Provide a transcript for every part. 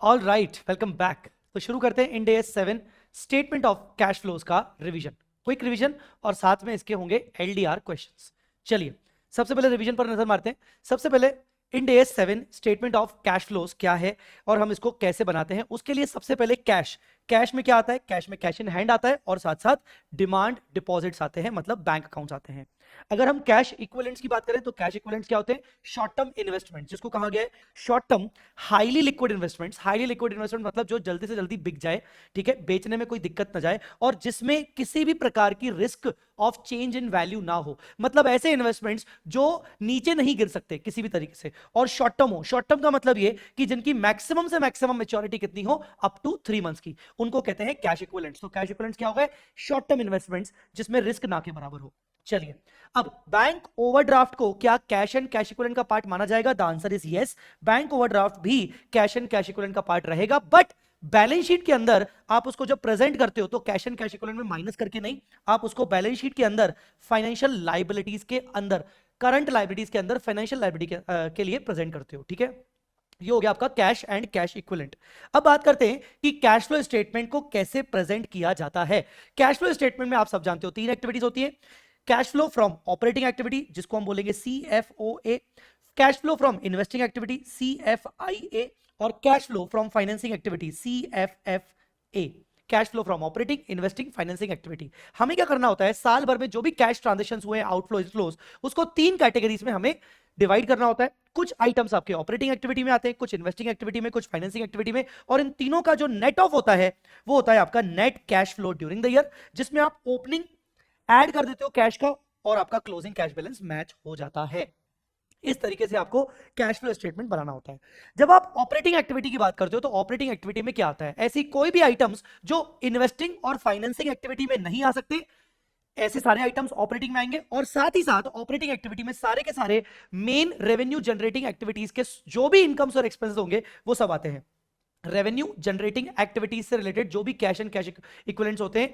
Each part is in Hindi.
All right, welcome back. तो शुरू करते हैं end S 7 statement of cash flows का रिवीजन, क्विक रिवीजन, और साथ में इसके होंगे एलडीआर क्वेश्चंस। चलिए सबसे पहले रिवीजन पर नजर मारते हैं। सबसे पहले end S 7 statement of cash flows क्या है और हम इसको कैसे बनाते हैं। उसके लिए सबसे पहले कैश, कैश में क्या आता है, कैश में कैश इन हैंड आता है और साथ साथ डिमांड डिपॉजिट्स आते हैं, मतलब बैंक अकाउंट्स आते हैं। अगर हम कैश इक्विवेलेंट्स की बात करें तो कैश इक्विवेलेंट्स क्या होते हैं, शॉर्ट टर्म इन्वेस्टमेंट, जिसको कहा गया है short term highly liquid investments. Highly liquid investment मतलब जो जल्दी से जल्दी बिक जाए, ठीक है, बेचने में कोई दिक्कत ना जाए और जिसमें किसी भी प्रकार की risk of change in value ना हो, मतलब ऐसे इन्वेस्टमेंट्स जो नीचे नहीं गिर सकते किसी भी तरीके से और शॉर्ट टर्म हो। शॉर्ट टर्म का मतलब ये कि जिनकी मैक्सिमम से मैक्सिमम मैच्योरिटी कितनी हो, अप टू 3 मंथ्स की, उनको कहते हैं कैश इक्विवेलेंट्स। तो कैश इक्विवेलेंट्स क्या हो गए, शॉर्ट टर्म इन्वेस्टमेंट्स जिसमें रिस्क ना के बराबर हो। चलिए अब बैंक ओवरड्राफ्ट को क्या कैश एंड कैश इक्विवेलेंट का पार्ट माना जाएगा? The answer is yes, bank overdraft भी कैश एंड कैश इक्विवेलेंट का पार्ट रहेगा, बट बैलेंस शीट के अंदर आप उसको जब प्रेजेंट करते हो तो कैश एंड कैश इक्विवेलेंट में माइनस करके नहीं, आप उसको बैलेंस शीट के अंदर फाइनेंशियल लायबिलिटीज के अंदर, करंट लायबिलिटीज के अंदर फाइनेंशियल लायबिलिटी के लिए प्रेजेंट करते हो। ठीक है, ये हो गया आपका कैश एंड कैश इक्विवेलेंट। अब बात करते हैं कि कैश फ्लो स्टेटमेंट को कैसे प्रेजेंट किया जाता है। कैश फ्लो स्टेटमेंट में आप सब जानते हो 3 एक्टिविटीज होती है। Cash flow from operating activity, जिसको हम बोलेंगे CFOA, cash flow from investing activity CFIA, और cash flow from financing activity CFFA। Cash flow from operating, investing, financing activity. हमें क्या करना होता है, साल भर में जो भी कैश ट्रांजेक्शंस हुए, आउटफ्लो इनफ्लोज, उसको 3 कैटेगरीज में हमें डिवाइड करना होता है। कुछ आइटम्स आपके ऑपरेटिंग एक्टिविटी में आते हैं, कुछ इन्वेस्टिंग एक्टिविटी में, कुछ फाइनेंसिंग एक्टिविटी में, और इन तीनों का जो नेट ऑफ होता है वो होता है आपका net cash flow during the year, जिसमें आप ओपनिंग ऐड कर देते हो कैश का और आपका क्लोजिंग कैश बैलेंस मैच हो जाता है। इस तरीके से आपको कैश फ्लो स्टेटमेंट बनाना होता है। जब आप ऑपरेटिंग एक्टिविटी की बात करते हो तो ऑपरेटिंग एक्टिविटी में क्या आता है, ऐसी कोई भी आइटम्स जो इन्वेस्टिंग और फाइनेंसिंग एक्टिविटी में नहीं आ सकते, ऐसे सारे आइटम्स ऑपरेटिंग में आएंगे। और साथ ही साथ ऑपरेटिंग एक्टिविटी में सारे के सारे मेन रेवेन्यू जनरेटिंग एक्टिविटीज के जो भी इनकम्स और एक्सपेंसेस होंगे वो सब आते हैं। रेवेन्यू जनरेटिंग एक्टिविटीज से रिलेटेड जो भी कैश एंड कैश इक्विवेलेंट्स होते हैं,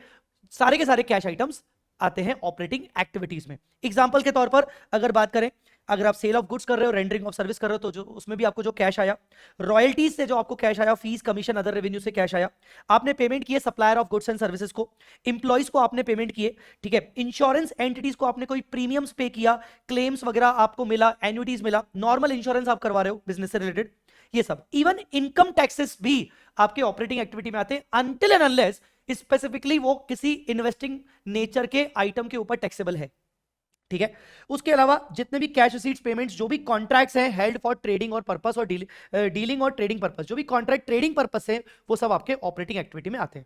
सारे के सारे कैश आइटम्स आते हैं ऑपरेटिंग एक्टिविटीज में। एग्जांपल के तौर पर अगर बात करें, अगर आप सेल ऑफ गुड्स कर रहे हो, रेंडरिंग ऑफ सर्विस कर रहे हो, तो जो उसमें भी आपको जो कैश आया, रॉयल्टीज से जो आपको कैश आया, फीस कमीशन अदर रेवेन्यू से कैश आया, आपने पेमेंट किए supplier of goods and services को, इंप्लॉइज को आपने पेमेंट किए, ठीक है, इंश्योरेंस एंटिटीज को आपने कोई प्रीमियम्स पे किया, क्लेम्स वगैरह आपको मिला, एन्युटीज मिला, नॉर्मल इंश्योरेंस आप करवा रहे हो बिजनेस से रिलेटेड, ये सब। इवन इनकम टैक्सेस भी आपके ऑपरेटिंग एक्टिविटी में आते हैं, अनटिल एंड अनलेस स्पेसिफिकली वो किसी इन्वेस्टिंग नेचर के आइटम के ऊपर टैक्सेबल है। ठीक है, उसके अलावा जितने भी कैश रिसीट्स, पेमेंट्स, जो भी कॉन्ट्रैक्ट्स हैं हेल्ड फॉर ट्रेडिंग और पर्पस और डीलिंग और ट्रेडिंग पर्पस, जो भी कॉन्ट्रैक्ट ट्रेडिंग पर्पस है वो सब आपके ऑपरेटिंग एक्टिविटी में आते हैं।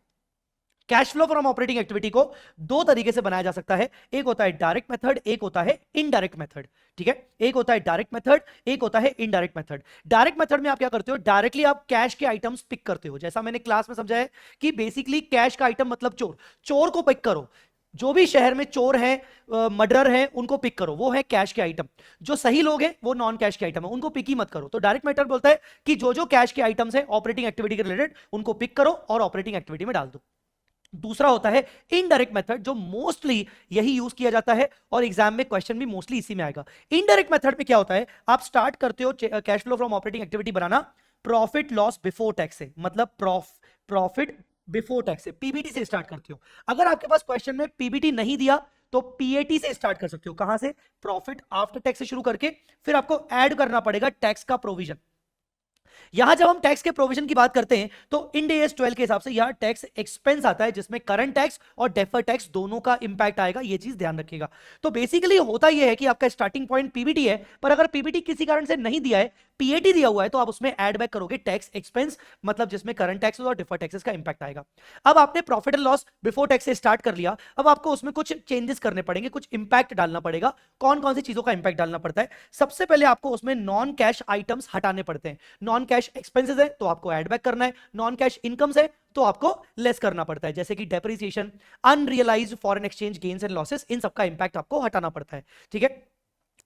Cash flow from operating activity को 2 तरीके से बनाया जा सकता है, एक होता है डायरेक्ट मेथड, एक होता है इनडायरेक्ट मेथड। ठीक है, एक होता है डायरेक्ट मेथड, एक होता है इनडायरेक्ट मेथड। डायरेक्ट मेथड में आप क्या करते हो, डायरेक्टली आप कैश के आइटम्स पिक करते हो, जैसा मैंने क्लास में समझाया कि बेसिकली कैश का आइटम मतलब चोर, चोर को पिक करो। जो भी शहर में चोर है, मर्डर है, उनको पिक करो, वो है कैश के आइटम। जो सही लोग हैं वो नॉन कैश के आइटम है, उनको पिक ही मत करो। तो डायरेक्ट मेथड बोलता है कि जो जो कैश के आइटम्स है ऑपरेटिंग एक्टिविटी के रिलेटेड, उनको पिक करो और ऑपरेटिंग एक्टिविटी में डाल दो। दूसरा होता है इनडायरेक्ट मेथड, जो मोस्टली यही यूज किया जाता है और एग्जाम में क्वेश्चन भी मोस्टली इसी में आएगा। इनडायरेक्ट मेथड में क्या होता है, आप स्टार्ट करते हो cash flow from operating activity banana profit loss before tax से, मतलब प्रॉफिट बिफोर टैक्स से, पीबीटी से स्टार्ट करते हो। अगर आपके पास क्वेश्चन में पीबीटी नहीं दिया तो पीएटी से स्टार्ट कर सकते हो। कहां से, प्रॉफिट आफ्टर टैक्स से शुरू करके फिर आपको ऐड करना पड़ेगा टैक्स का प्रोविजन। यहां जब हम टैक्स के प्रोविजन की बात करते हैं तो इंड एस 12 के हिसाब से यहां टैक्स एक्सपेंस आता है, जिसमें करंट टैक्स और डेफर टैक्स दोनों का इंपैक्ट आएगा, ये चीज ध्यान रखिएगा। तो बेसिकली होता यह है कि आपका स्टार्टिंग पॉइंट पीबीटी है, पर अगर पीबीटी किसी कारण से नहीं दिया है, पीएटी दिया हुआ है, तो आप उसमें ऐड बैक करोगे टैक्स एक्सपेंस, मतलब जिसमें करंट टैक्सेस और डिफर टैक्सेस का इंपैक्ट आएगा। अब आपने profit and loss before tax से स्टार्ट कर लिया, अब आपको उसमें कुछ चेंजेस करने पड़ेंगे, कुछ इंपैक्ट डालना पड़ेगा। कौन कौन सी चीजों का इंपैक्ट डालना पड़ता है, सबसे पहले आपको उसमें नॉन कैश आइटम्स हटाने पड़ते हैं। नॉन कैश एक्सपेंसेस है तो आपको ऐड बैक करना है, नॉन कैश इनकम्स है तो आपको लेस करना पड़ता है, जैसे कि depreciation, unrealised foreign exchange gains and losses, इन सबका इंपैक्ट आपको हटाना पड़ता है। ठीक है,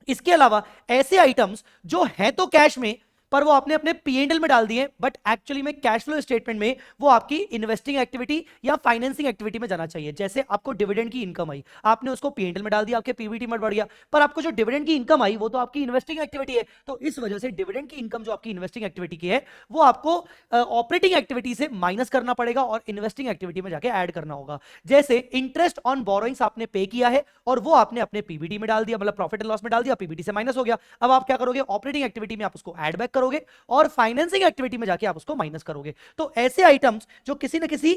इसके अलावा ऐसे आइटम्स जो हैं तो कैश में पर वो आपने अपने P&L में डाल दिए, बट एक्चुअली में कैश फ्लो स्टेटमेंट में वो आपकी इन्वेस्टिंग एक्टिविटी या फाइनेंसिंग एक्टिविटी में जाना चाहिए। जैसे आपको डिविडेंड की इनकम आई, आपने उसको P&L में डाल दिया, आपके पीबीटी में बढ़ गया, पर आपको जो डिविडेंड की इनकम आई वो तो आपकी इन्वेस्टिंग एक्टिविटी है, तो इस वजह से डिविडेंड की इनकम जो आपकी इन्वेस्टिंग एक्टिविटी की है वो आपको ऑपरेटिंग एक्टिविटी से माइनस करना पड़ेगा और इन्वेस्टिंग एक्टिविटी में जाके ऐड करना होगा। जैसे इंटरेस्ट ऑन बोरोइंग्स आपने पे किया है और वो आपने अपने पीबीटी में डाल दिया, मतलब प्रॉफिट एंड लॉस में डाल दिया, पीबीटी से माइनस हो गया। अब आप क्या करोगे, ऑपरेटिंग एक्टिविटी में आप उसको ऐड बैक करोगे और फाइनेंसिंग एक्टिविटी में जाके आप उसको माइनस करोगे। तो ऐसे आइटम्स जो किसी न किसी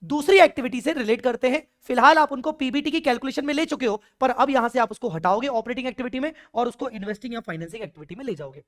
दूसरी एक्टिविटी से रिलेट करते हैं, फिलहाल आप उनको पीबीटी की कैलकुलेशन में ले चुके हो, पर अब यहां से आप उसको हटाओगे ऑपरेटिंग एक्टिविटी में और उसको इन्वेस्टिंग या फाइनेंसिंग एक्टिविटी में ले जाओगे।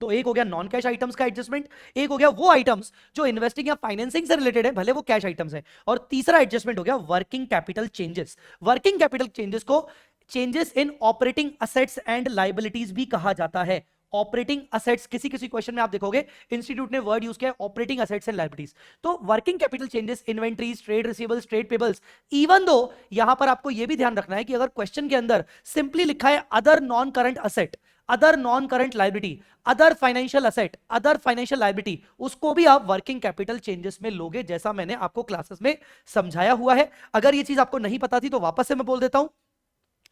तो एक हो गया नॉन कैश आइटम्स का एडजस्टमेंट, एक हो गया वो आइटम्स जो इन्वेस्टिंग या फाइनेंसिंग से रिलेटेड है, भले वो कैश आइटम्स है, और तीसरा एडजस्टमेंट हो गया working capital changes. Working capital changes को changes in operating assets and liabilities भी कहा जाता है। ऑपरेटिंग असेट्स, किसी किसी क्वेश्चन में आप देखोगे इंस्टीट्यूट ने वर्ड यूज किया है ऑपरेटिंग असेट्स एंड लायबिलिटीज। तो working capital changes, inventories, trade receivables, trade payables, even though यहां पर आपको यह भी ध्यान रखना है कि अगर क्वेश्चन के अंदर सिंपली लिखा है other non current asset, other non current liability, other financial asset, other financial liability, उसको भी आप वर्किंग कैपिटल चेंजेस में लोगे, जैसा मैंने आपको क्लासेस में समझाया हुआ है। अगर ये चीज आपको नहीं पता थी तो वापस से मैं बोल देता हूं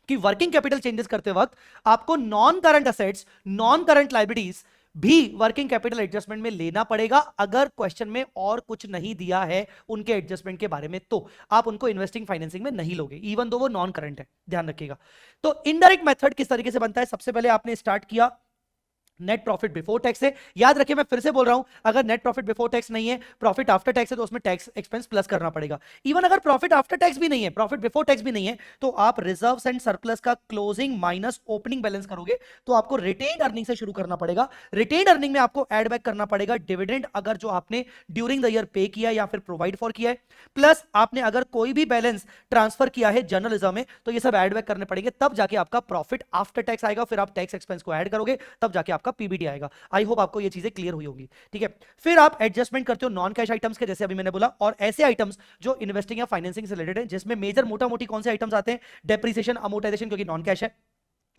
कि वर्किंग कैपिटल चेंजेस करते वक्त आपको non current assets, non current liabilities भी वर्किंग कैपिटल एडजस्टमेंट में लेना पड़ेगा। अगर क्वेश्चन में और कुछ नहीं दिया है उनके एडजस्टमेंट के बारे में तो आप उनको इन्वेस्टिंग फाइनेंसिंग में नहीं लोगे, इवन दो वो नॉन करंट है, ध्यान रखिएगा। तो इनडायरेक्ट मेथड किस तरीके से बनता है, सबसे पहले आपने स्टार्ट किया नेट प्रॉफिट बिफोर टैक्स से। याद रखिए मैं फिर से बोल रहा हूं, अगर नेट प्रॉफिट बिफोर टैक्स नहीं है, प्रॉफिट आफ्टर टैक्स है, तो उसमें टैक्स एक्सपेंस प्लस करना पड़ेगा। इवन अगर प्रॉफिट आफ्टर टैक्स भी नहीं है, प्रॉफिट बिफोर टैक्स भी नहीं है, तो आप रिजर्व्स एंड सरप्लस का क्लोजिंग माइनस ओपनिंग बैलेंस करोगे, तो आपको रिटेन्ड अर्निंग से शुरू करना पड़ेगा। रिटेन्ड अर्निंग में आपको एड बैक करना पड़ेगा डिविडेंड, अगर जो आपने ड्यूरिंग द ईयर पे किया या फिर प्रोवाइड फॉर किया है, प्लस आपने अगर कोई भी बैलेंस ट्रांसफर किया है जर्नल रिजर्व में, तो ये सब एड बैक करने पड़ेंगे, तब जाके आपका प्रॉफिट आफ्टर टैक्स आएगा। फिर आप टैक्स एक्सपेंस को ऐड करोगे, तब जाके आपका पीबीटी आएगा। आई होप आपको ये चीजें क्लियर हुई होंगी, ठीक है। फिर आप एडजस्टमेंट करते हो नॉन कैश आइटम्स के, जैसे अभी मैंने बोला, और ऐसे आइटम्स जो इन्वेस्टिंग या फाइनेंसिंग से रिलेटेड है, जिसमें मेजर मोटा मोटी कौन से आइटम्स आते हैं, डेप्रिसिएशन, अमोर्टाइजेशन क्योंकि नॉन कैश है,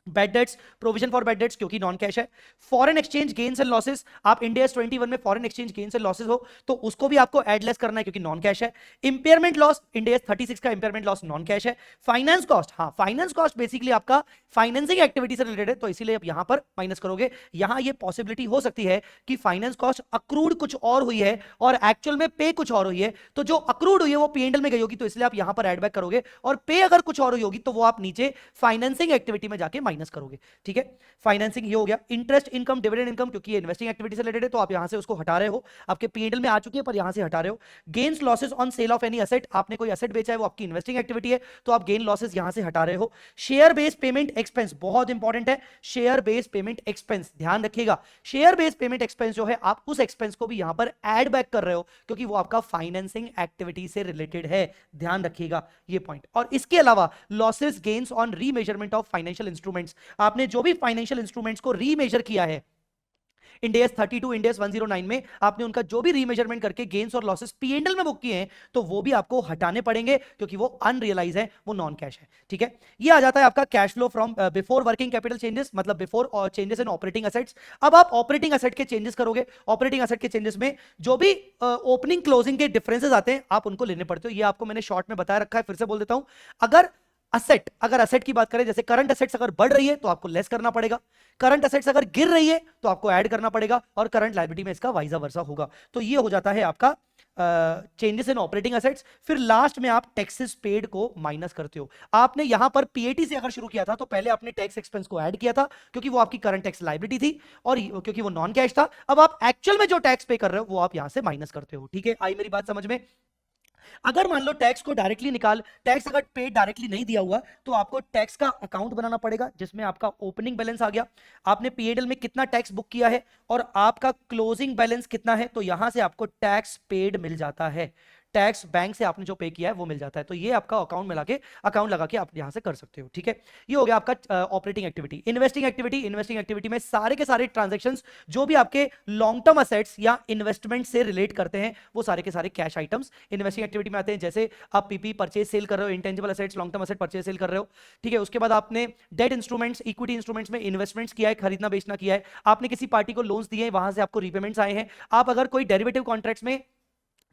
bad debts, provision for bad debts क्योंकि नॉन कैश है, foreign exchange gains and losses, आप इंडिया 21 में foreign exchange gains and losses हो तो उसको भी आपको एड लेस करना है क्योंकि नॉन कैश है, इंपेयरमेंट लॉस, इंडिया 36 का इंपेयरमेंट लॉस नॉन कैश है, फाइनेंस कॉस्ट, हाँ फाइनेंस कॉस्ट बेसिकली आपका फाइनेंसिंग एक्टिविटी से रिलेटेड है, तो इसीलिए आप यहां पर माइनस करोगे। यहां ये पॉसिबिलिटी हो सकती है कि फाइनेंस कॉस्ट अक्रूड कुछ और हुई है और एक्चुअल में पे कुछ और हुई है, तो जो अक्रूड हुई है वो P&L में गई होगी, तो इसलिए आप यहां पर एड बैक करोगे, और पे अगर कुछ और हुई होगी तो वो आप नीचे फाइनेंसिंग एक्टिविटी में जाके माइनस करोगे, ठीक है। फाइनेंसिंग ये हो गया। इंटरेस्ट इनकम, डिविडेंड इनकम क्योंकि ये इन्वेस्टिंग एक्टिविटी से रिलेटेड है, तो आप यहां से उसको हटा रहे हो, आपके P&L में आ चुकी है पर यहां से हटा रहे हो। Gains losses on sale of any asset, आपने कोई एसेट बेचा है वो आपकी इन्वेस्टिंग एक्टिविटी है, तो आप गेन लॉसेस यहां से हटा रहे हो। शेयर बेस्ड पेमेंट एक्सपेंस बहुत इंपॉर्टेंट है, शेयर बेस्ड पेमेंट एक्सपेंस ध्यान रखिएगा। शेयर बेस्ड पेमेंट एक्सपेंस जो है आप उस एक्सपेंस को भी यहां पर ऐड बैक कर रहे हो क्योंकि वो आपका फाइनेंसिंग एक्टिविटी से रिलेटेड है, ध्यान रखिएगा ये पॉइंट। और इसके अलावा losses gains on remeasurement of financial instruments, आपने जो भी फाइनेंशियल इंस्ट्रूमेंट्स को रीमेजर किया है इंडेस 32, इंडेस 109 में, आपने उनका जो भी रीमेजरमेंट करके गेन्स और लॉसेस P&L में बुक किए हैं तो वो भी आपको हटाने पड़ेंगे क्योंकि वो अनरियलाइज है, वो नॉन कैश है, ठीक है। ये आ जाता है आपका cash flow from before working capital changes, मतलब before changes in operating assets. अब आप ऑपरेटिंग असेट के चेंजेस करोगे, ऑपरेटिंग असेट के चेंजेस में जो भी ओपनिंग क्लोजिंग के डिफरेंसेस आते हैं आप उनको लेने पड़ते हो, ये आपको मैंने शॉर्ट में बताया रखा है, फिर से बोल देता हूं। अगर असेट की बात करें, जैसे करंट असेट्स अगर बढ़ रही है तो आपको लेस करना पड़ेगा, करंट असेट्स अगर गिर रही है तो आपको ऐड करना पड़ेगा, और करंट लायबिलिटी में इसका वाइजा वर्सा होगा। तो ये हो जाता है आपका चेंजेस इन ऑपरेटिंग असेट्स। फिर लास्ट में आप टैक्सेस पेड को माइनस करते हो। आपने यहां पर पीएटी से अगर शुरू किया था तो पहले आपने टैक्स एक्सपेंस को ऐड किया था क्योंकि वो आपकी करंट टैक्स लायबिलिटी थी और क्योंकि वो नॉन कैश था। अब आप एक्चुअल में जो टैक्स पे कर रहे हो वो आप यहां से माइनस करते हो, ठीक है। आई मेरी बात समझ में? अगर मान लो टैक्स को डायरेक्टली टैक्स अगर पेड डायरेक्टली नहीं दिया हुआ तो आपको टैक्स का अकाउंट बनाना पड़ेगा जिसमें आपका ओपनिंग बैलेंस आ गया, आपने P&L में कितना टैक्स बुक किया है और आपका क्लोजिंग बैलेंस कितना है, तो यहां से आपको टैक्स पेड मिल जाता है। टैक्स, बैंक से आपने जो पे किया है वो मिल जाता है। तो ये आपका अकाउंट लगा के आप यहां से कर सकते हो, ठीक है। ये हो गया आपका ऑपरेटिंग एक्टिविटी। इन्वेस्टिंग एक्टिविटी में सारे के सारे ट्रांजेक्शंस जो भी आपके लॉन्ग टर्म असेट्स या इन्वेस्टमेंट से रिलेट करते हैं वो सारे के सारे कैश आइटम्स इन्वेस्टिंग एक्टिविटी में आते हैं। जैसे आप पीपी परचेज सेल कर रहे हो, intangible assets long term asset purchase sale कर रहे हो, ठीक है। उसके बाद आपने डेट इंस्ट्रूमेंट्स, इक्विटी इंस्ट्रूमेंट्स में इन्वेस्टमेंट्स किया है, खरीदना बेचना किया है, आपने किसी पार्टी को लोन्स दिए हैं, वहां से आपको रीपेमेंट्स आए हैं। आप अगर कोई डेरिवेटिव कॉन्ट्रैक्ट्स में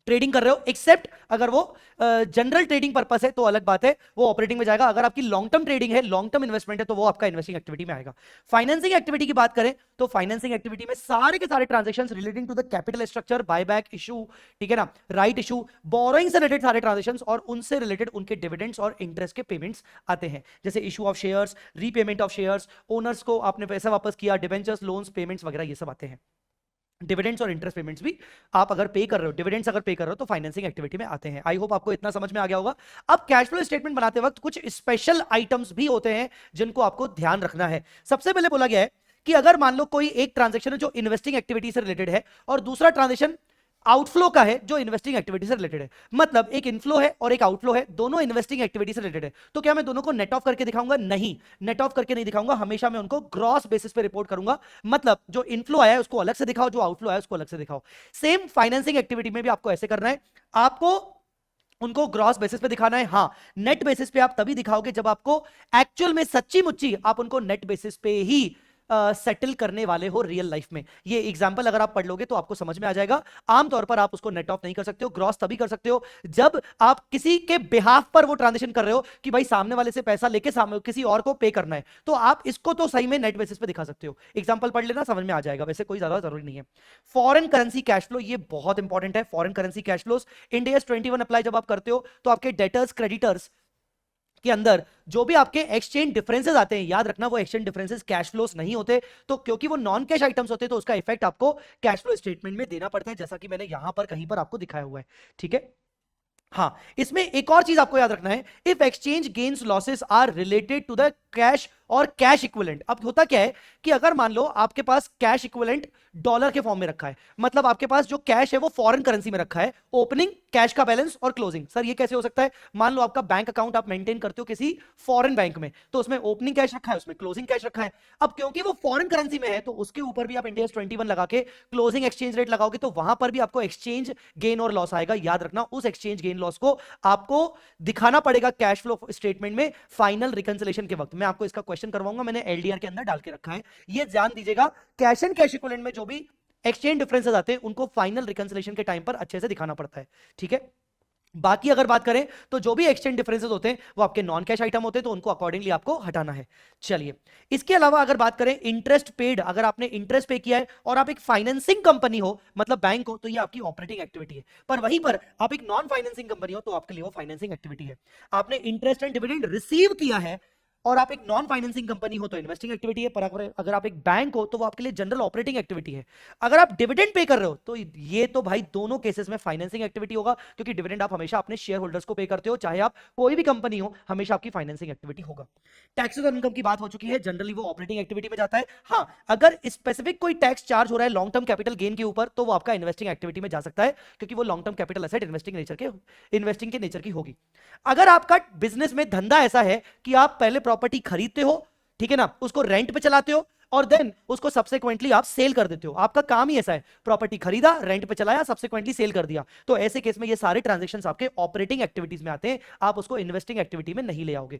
ट्रेडिंग कर रहे हो, एक्सेप्ट अगर वो जनरल ट्रेडिंग पर्पस है तो अलग बात है, वो ऑपरेटिंग में जाएगा। अगर आपकी लॉन्ग टर्म ट्रेडिंग है, लॉन्ग टर्म इन्वेस्टमेंट है, तो वो आपका इन्वेस्टिंग एक्टिविटी में आएगा। फाइनेंसिंग एक्टिविटी की बात करें तो फाइनेंसिंग एक्टिविटी में सारे के सारे transactions relating to the capital structure, buyback issue, ठीक है ना, राइट इशू, बोरोइंग से रिलेटेड सारे ट्रांजेक्शंस और उनसे रिलेटेड उनके डिविडेंड्स और इंटरेस्ट के पेमेंट्स आते हैं। जैसे issue of shares, repayment of shares, owners को आपने पैसा वापस किया, डिबेंचर्स, लोन्स, पेमेंट्स वगैरह ये सब आते हैं। डिविडेंड्स और इंटरेस्ट पेमेंट्स भी आप अगर पे कर रहे हो, डिविडेंड्स अगर पे कर रहे हो तो फाइनेंसिंग एक्टिविटी में आते हैं। आई होप आपको इतना समझ में आ गया होगा। अब कैश फ्लो स्टेटमेंट बनाते वक्त कुछ स्पेशल आइटम्स भी होते हैं जिनको आपको ध्यान रखना है। सबसे पहले बोला गया है कि अगर मान लो कोई एक ट्रांजेक्शन है जो इन्वेस्टिंग एक्टिविटी से रिलेटेड है और दूसरा ट्रांजेक्शन आउटफ्लो का है जो इन्वेस्टिंग एक्टिविटी से रिलेटेड है, मतलब एक इनफ्लो है और एक आउटफ्लो है, दोनों इन्वेस्टिंग एक्टिविटी से रिलेटेड है, तो क्या मैं दोनों को नेट ऑफ करके दिखाऊंगा? नहीं, नेट ऑफ करके नहीं दिखाऊंगा, हमेशा मैं उनको ग्रॉस बेसिस पे रिपोर्ट करूंगा। मतलब जो इनफ्लो आया है उसको अलग से दिखाओ, जो आउटफ्लो आया है उसको अलग से दिखाओ। सेम फाइनेंसिंग एक्टिविटी में भी आपको ऐसे करना है, आपको उनको ग्रॉस बेसिस पे दिखाना है। हां, नेट बेसिस पे आप तभी दिखाओगे जब आपको एक्चुअल में सच्ची मुच्ची आप उनको नेट बेसिस पे ही सेटल करने वाले हो रियल लाइफ में। ये एग्जांपल अगर आप पढ़ लोगे तो आपको समझ में आ जाएगा। आमतौर पर आप उसको नेट ऑफ नहीं कर सकते हो, ग्रॉस तभी कर सकते हो जब आप किसी के बिहाफ पर वो ट्रांजेक्शन कर रहे हो कि भाई सामने वाले से पैसा लेके सामने किसी और को पे करना है, तो आप इसको तो सही में नेट बेसिस पे दिखा सकते हो। एग्जांपल पढ़ लेना, समझ में आ जाएगा, वैसे कोई ज्यादा जरूरी नहीं है। फॉरेन करेंसी कैश फ्लो, ये बहुत इंपॉर्टेंट है। Foreign currency cash flows Ind AS 21 apply जब आप करते हो तो आपके डेटर्स, क्रेडिटर्स के अंदर जो भी आपके एक्सचेंज डिफरेंसेस आते हैं, याद रखना वो एक्सचेंज डिफरेंसेस कैश फ्लोस नहीं होते, तो क्योंकि वो नॉन कैश आइटम्स होते हैं तो उसका इफेक्ट आपको कैश फ्लो स्टेटमेंट में देना पड़ता है, जैसा कि मैंने यहां पर कहीं पर आपको दिखाया हुआ है, ठीक है। हां, इसमें एक और चीज आपको याद रखना है, if exchange gains losses are related to the cash और कैश इक्विवेलेंट। अब होता क्या है कि अगर मान लो आपके पास कैश इक्विवेलेंट डॉलर के फॉर्म में रखा है, मतलब आपके पास जो कैश है वो फॉरेन करेंसी में रखा है, ओपनिंग कैश का बैलेंस और क्लोजिंग। सर ये कैसे हो सकता है? मान लो आपका बैंक अकाउंट आप मेंटेन करते हो किसी फॉरेन बैंक में, तो उसमें ओपनिंग कैश रखा है, उसमें क्लोजिंग कैश रखा है। अब क्योंकि वो फॉरेन करेंसी में है तो उसके ऊपर भी आप इंड AS 21 लगा के क्लोजिंग एक्सचेंज रेट लगाओगे तो वहां पर भी आपको एक्सचेंज गेन और लॉस आएगा। याद रखना उस एक्सचेंज गेन लॉस को आपको दिखाना पड़ेगा कैश फ्लो स्टेटमेंट में फाइनल रिकंसिलेशन के वक्त। मैं आपको इसका क्वेश्चन करवाऊंगा, मैंने LDR के अंदर डाल के रखा है, ये ध्यान दीजिएगा। कैश एंड कैश इक्विवेलेंट में जो भी एक्सचेंज डिफरेंसेस आते हैं उनको फाइनल रिकंसिलेशन के टाइम पर अच्छे से दिखाना पड़ता है, ठीक है। बाकी अगर बात करें तो जो भी एक्सचेंज डिफरेंसेस होते हैं वो आपके नॉन कैश आइटम होते हैं, तो उनको अकॉर्डिंगली आपको हटाना है। चलिए, इसके अलावा अगर बात करें इंटरेस्ट पेड, अगर आपने इंटरेस्ट पे किया है और आप एक फाइनेंसिंग कंपनी हो, मतलब बैंक हो, तो ये आपकी ऑपरेटिंग एक्टिविटी है। पर वहीं पर आप एक नॉन फाइनेंसिंग कंपनी हो तो आपके लिए वो फाइनेंसिंग एक्टिविटी है। आपने इंटरेस्ट एंड डिविडेंड रिसीव किया है और आप एक नॉन फाइनेंसिंग कंपनी हो तो इन्वेस्टिंग एक्टिविटी है, पर अगर आप एक बैंक हो तो वो आपके लिए जनरल ऑपरेटिंग एक्टिविटी है। अगर आप डिविडेंड पे कर रहे हो तो ये तो भाई दोनों केसेस में फाइनेंसिंग एक्टिविटी होगा, क्योंकि डिविडेंड आप हमेशा अपने शेयर होल्डर्स को पे करते हो, चाहे आप कोई भी कंपनी हो, हमेशा आपकी फाइनेंसिंग एक्टिविटी होगा। टैक्सेस और इनकम की बात हो चुकी है, जनरली वो ऑपरेटिंग एक्टिविटी में जाता है। हाँ, अगर स्पेसिफिक कोई टैक्स चार्ज हो रहा है लॉन्ग टर्म कैपिटल गेन के ऊपर तो वो आपका इन्वेस्टिंग एक्टिविटी में जा सकता है, क्योंकि वो long term capital asset investing के नेचर की होगी। अगर आपका बिजनेस में धंधा ऐसा है कि आप पहले प्रॉपर्टी खरीदते हो, ठीक है ना, उसको रेंट पे चलाते हो और देन उसको सब्सिक्वेंटली आप सेल कर देते हो, आपका काम ही ऐसा है, प्रॉपर्टी खरीदा, रेंट पे चलाया, सब्सिक्वेंटली सेल कर दिया, तो ऐसे केस में ये सारे ट्रांजैक्शंस आपके ऑपरेटिंग एक्टिविटीज में आते हैं, आप उसको इन्वेस्टिंग एक्टिविटी में नहीं ले आओगे,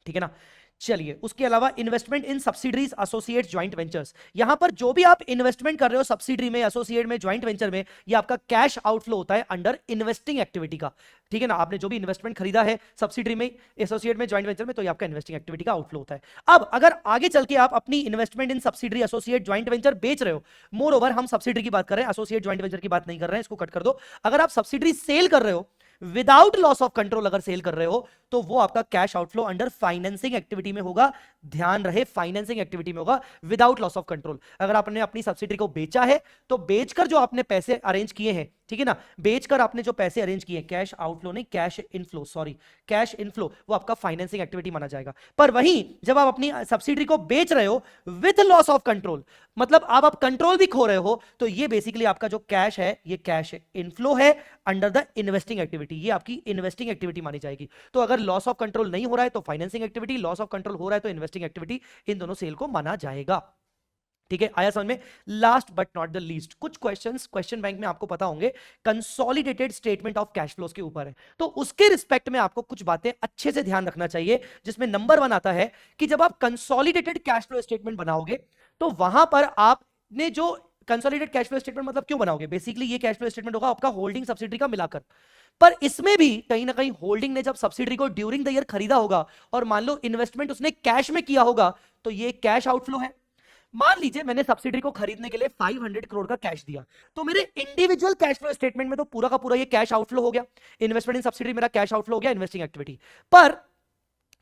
ठीक है ना। चलिए, उसके अलावा इन्वेस्टमेंट इन सब्सिडरीज, एसोसिएट्स, ज्वाइंट वेंचर्स, यहां पर जो भी आप इन्वेस्टमेंट कर रहे हो सब्सिडरी में, एसोसिएट में, ज्वाइंट वेंचर में, ये आपका कैश आउटफ्लो होता है अंडर इन्वेस्टिंग एक्टिविटी का, ठीक है ना। आपने जो भी इन्वेस्टमेंट खरीदा है सब्सिडरी में, एसोसिएट में, ज्वाइंट वेंचर में, तो ये आपका इन्वेस्टिंग एक्टिविटी का आउटफ्लो होता है। अब अगर आगे चल के आप अपनी इन्वेस्टमेंट इन सब्सिडरी, एसोसिएट, ज्वाइंट वेंचर बेच रहे हो, मोर ओवर हम सब्सिडरी की बात कर रहे हैं, एसोसिएट, ज्वाइंट वेंचर की बात नहीं कर रहे हैं, इसको कट कर दो। अगर आप सब्सिडरी सेल कर रहे हो विदाउट लॉस ऑफ कंट्रोल, अगर सेल कर रहे हो तो वो आपका cash outflow under financing activity में होगा। ध्यान रहे, फाइनेंसिंग एक्टिविटी में होगा विदाउट लॉस ऑफ कंट्रोल। अगर आपने अपनी सब्सिडरी को बेचा है तो बेचकर जो आपने पैसे अरेंज किए हैं ठीक है ना, बेचकर आपने जो पैसे अरेंज किए, कैश आउटफ्लो नहीं, cash inflow, sorry cash inflow, वो आपका फाइनेंसिंग एक्टिविटी माना जाएगा। पर वहीं जब आप अपनी सब्सिडी को बेच रहे हो विथ लॉस ऑफ कंट्रोल, मतलब आप कंट्रोल भी खो रहे हो, तो ये बेसिकली आपका जो कैश है ये कैश इनफ्लो है अंडर द इन्वेस्टिंग एक्टिविटी, ये आपकी इन्वेस्टिंग एक्टिविटी मानी जाएगी। तो अगर लॉस ऑफ कंट्रोल नहीं हो रहा है तो financing activity, loss of control हो रहा है तो इन्वेस्टिंग एक्टिविटी, इन दोनों सेल को माना जाएगा। ठीक है, आया समझ में। Last but not the least, कुछ क्वेश्चंस क्वेश्चन बैंक में आपको पता होंगे consolidated statement of cash flows के ऊपर है, तो उसके रिस्पेक्ट में आपको कुछ बातें अच्छे से ध्यान रखना चाहिए, जिसमें नंबर 1 आता है कि जब आप कंसोलिडेटेड कैश फ्लो स्टेटमेंट बनाओगे तो वहां पर आपने जो कंसोलिडेटेड कैश फ्लो स्टेटमेंट मतलब क्यों बनाओगे, बेसिकली ये कैश फ्लो स्टेटमेंट होगा आपका होल्डिंग सब्सिडी का मिलाकर, पर इसमें भी कहीं ना कहीं होल्डिंग ने जब सब्सिडी को ड्यूरिंग द ईयर खरीदा होगा और मान लो इन्वेस्टमेंट उसने कैश में किया होगा, तो ये कैश आउटफ्लो है। मान लीजिए मैंने सब्सिडी को खरीदने के लिए 500 करोड़ का कैश दिया, तो मेरे इंडिविजुअल कैश फ्लो स्टेटमेंट में तो पूरा का पूरा ये कैश आउटफ्लो हो गया, इन्वेस्टमेंट इन सब्सिडी मेरा कैश आउटफ्लो हो गया, इन्वेस्टिंग एक्टिविटी। पर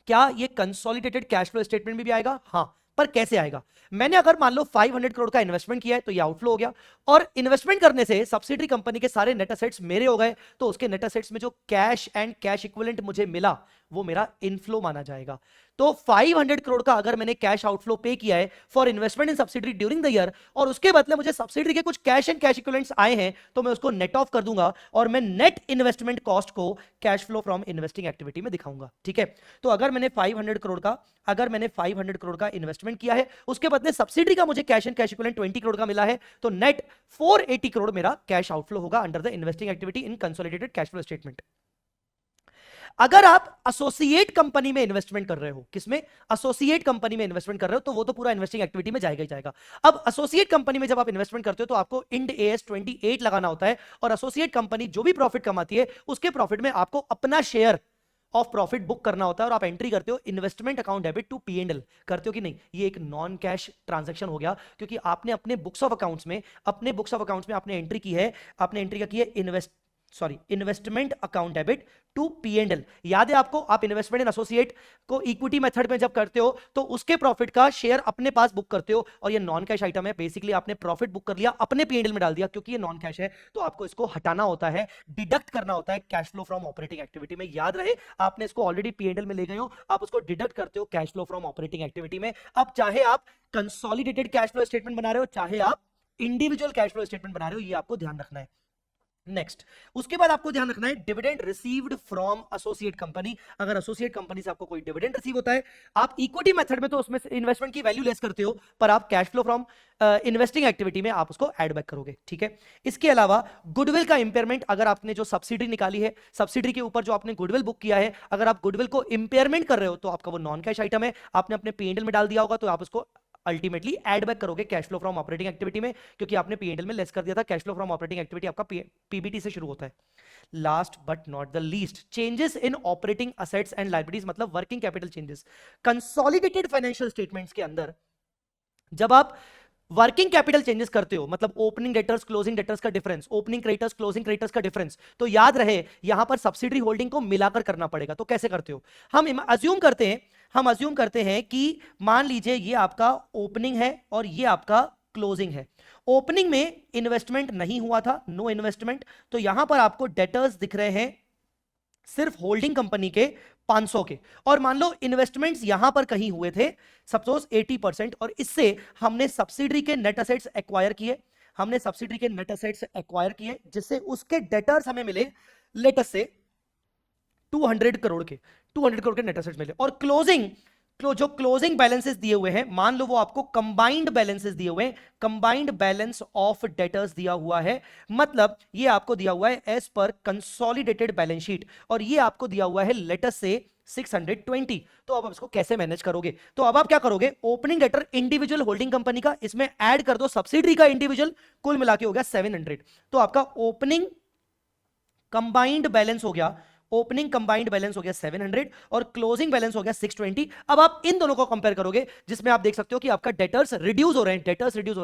क्या ये कंसोलिडेटेड कैश फ्लो स्टेटमेंट में भी आएगा? हाँ, पर कैसे आएगा? मैंने अगर मान लो 500 करोड़ का इन्वेस्टमेंट किया है तो ये आउटफ्लो हो गया, और इन्वेस्टमेंट करने से सब्सिडरी कंपनी के सारे नेट असेट्स मेरे हो गए, तो उसके नेट असेट्स में जो कैश एंड कैश इक्विवेलेंट मुझे मिला वो मेरा इनफ्लो माना जाएगा। तो 500 करोड़ का अगर मैंने कैश आउटफ्लो पे किया है for investment in subsidiary during the year, और उसके बदले मुझे सब्सिडरी के कुछ कैश एंड कैश इक्विवेलेंट्स आए हैं, तो मैं उसको नेट ऑफ कर दूंगा और मैं नेट इन्वेस्टमेंट कॉस्ट को cash flow from investing activity में दिखाऊंगा। ठीक है, तो अगर मैंने 500 करोड़ का इन्वेस्टमेंट किया है, उसके बदले सब्सिडरी का मुझे cash and cash equivalent 20 crore का मिला है, तो नेट 480 करोड़ मेरा कैश आउटफ्लो होगा under the investing activity in consolidated cash flow statement. अगर आप एसोसिएट कंपनी में इन्वेस्टमेंट कर रहे हो, किसमें? एसोसिएट कंपनी में इन्वेस्टमेंट कर रहे हो, तो वो तो पूरा इन्वेस्टिंग एक्टिविटी में जाएगा ही जाएगा। अब एसोसिएट कंपनी में जब आप इन्वेस्टमेंट करते हो तो आपको इंड AS 28 लगाना होता है, और एसोसिएट कंपनी जो भी प्रॉफिट कमाती है उसके प्रॉफिट में आपको अपना शेयर ऑफ प्रॉफिट बुक करना होता है, और आप एंट्री करते हो investment account debit to P&L, करते हो कि नहीं? ये एक नॉन कैश ट्रांजैक्शन हो गया, क्योंकि आपने अपने बुक्स ऑफ अकाउंट्स में आपने एंट्री की है, investment account debit to P&L। याद है आपको? आप इन्वेस्टमेंट इन एसोसिएट को इक्विटी मेथड में जब करते हो तो उसके प्रॉफिट का शेयर अपने पास बुक करते हो, और ये नॉन कैश आइटम है, बेसिकली आपने प्रॉफिट बुक कर लिया अपने P&L में डाल दिया, क्योंकि ये नॉन कैश है, तो आपको इसको हटाना होता है, डिडक्ट करना होता है cash flow from operating activity में। याद रहे, आपने इसको ऑलरेडी P&L में ले गए हो, आप उसको डिडक्ट करते हो cash flow from operating activity में। अब चाहे आप कंसोलिडेटेड कैश फ्लो स्टेटमेंट बना रहे हो, चाहे आप इंडिविजुअल कैश फ्लो स्टेटमेंट बना रहे हो, ये आपको ध्यान रखना है। नेक्स्ट, उसके बाद आपको ध्यान रखना है dividend received from associate company. अगर एसोसिएट कंपनी से आपको कोई डिविडेंड रिसीव होता है, आप इक्विटी मेथड में तो उसमें से इन्वेस्टमेंट की वैल्यू लेस करते हो, पर आप cash flow from investing activity में आप उसको ऐड बैक करोगे। ठीक है, इसके अलावा गुडविल का इंपेयरमेंट, अगर आपने जो सब्सिडी निकाली है, सब्सिडी के ऊपर जो आपने गुडविल बुक किया है, अगर आप गुडविल को इंपेयरमेंट कर रहे हो तो आपका वो नॉन कैश आइटम है, आपने अपने P&L में डाल दिया होगा, तो आप उसको अल्टीमेटली ऐड बैक करोगे cash flow from operating activity में, क्योंकि आपने P&L में लेस कर दिया था। Cash flow from operating activity आपका PBT से शुरू होता है। Last but not the least, changes in operating assets and liabilities, मतलब working capital changes. Consolidated financial statements के अंदर जब आप वर्किंग कैपिटल चेंजेस करते हो, मतलब ओपनिंग डेटर्स क्लोजिंग डेटर्स का difference, opening creditors closing creditors का डिफरेंस, तो याद रहे यहां पर सब्सिडरी होल्डिंग को मिलाकर करना पड़ेगा। तो कैसे करते हो? हम अज्यूम करते हैं कि मान लीजिए ये आपका ओपनिंग है और ये आपका क्लोजिंग है। ओपनिंग में इन्वेस्टमेंट नहीं हुआ था, नो इन्वेस्टमेंट, तो यहां पर आपको डेटर्स दिख रहे हैं सिर्फ होल्डिंग कंपनी के 500 के, और मान लो इन्वेस्टमेंट्स यहां पर कहीं हुए थे सपोज 80%, और इससे हमने सब्सिडरी के नेट असेट्स एक्वायर किए, जिससे उसके डेटर्स हमें मिले लेटेस्ट से 200 करोड़ के नेट असेट्स मिले, और जो क्लोजिंग बैलेंसेस दिए हुए हैं, मान लो वो आपको कंबाइंड बैलेंसेस दिए हुए हैं, कंबाइंड बैलेंस ऑफ डेटर्स दिया हुआ है, मतलब ये आपको दिया हुआ है as per consolidated balance sheet, और ये आपको दिया हुआ है लेटेस्ट से 620। तो अब आप इसको कैसे मैनेज करोगे? तो अब आप क्या करोगे? Opening debtor individual holding company का, इसमें ऐड कर दो सब्सिडरी का इंडिविजुअल, कुल मिला के हो गया 700। तो आपका ओपनिंग कंबाइंड बैलेंस हो गया 700 और क्लोजिंग बैलेंस हो गया 620। अब आप इन दोनों को कंपेयर करोगे, जिसमें आप देख सकते हो कि आपका डेटर्स रिड्यूस हो रहे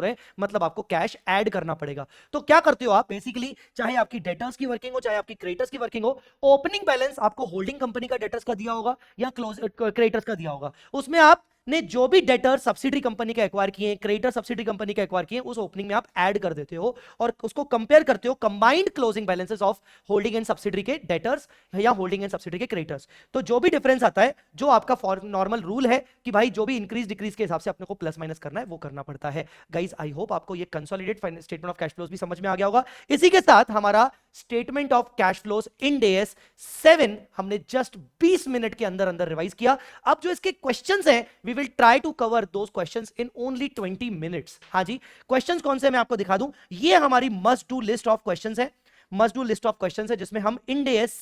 हैं, मतलब आपको कैश ऐड करना पड़ेगा। तो क्या करते हो आप? बेसिकली चाहे आपकी डेटर्स की वर्किंग हो, चाहे आपकी क्रेडिटर्स की वर्किंग हो, ओपनिंग बैलेंस आपको होल्डिंग कंपनी का डेटर्स का दिया होगा या क्रेडिटर्स का दिया होगा, उसमें आप आपने जो भी डेटर सब्सिडरी कंपनी के एक्वायर किए हैं, क्रेडिटर सब्सिडरी कंपनी के एक्वायर किए हैं, उस ओपनिंग में आप ऐड कर देते हो और उसको कंपेयर करते हो combined closing balances of holding and subsidiary के डेटर्स या होल्डिंग एंड सब्सिडरी के क्रेडिटर्स। तो जो भी डिफरेंस आता है, जो आपका नॉर्मल रूल है कि भाई जो भी इंक्रीज डिक्रीज के हिसाब से अपने को प्लस माइनस करना है वो करना पड़ता है। गाइस आई होप आपको ये consolidate statement of cash flows भी समझ में आ गया होगा। इसी के साथ हमारा statement of cash flows end AS 7 हमने जस्ट 20 मिनट के अंदर अंदर रिवाइज किया। अब जो इसके क्वेश्चंस हैं, we will try to cover those questions in only 20 minutes. हाँ जी, क्वेश्चंस कौन से मैं आपको दिखा दूं। ये हमारी must do list of questions है, must do list of questions है जिसमें हम इंड एएस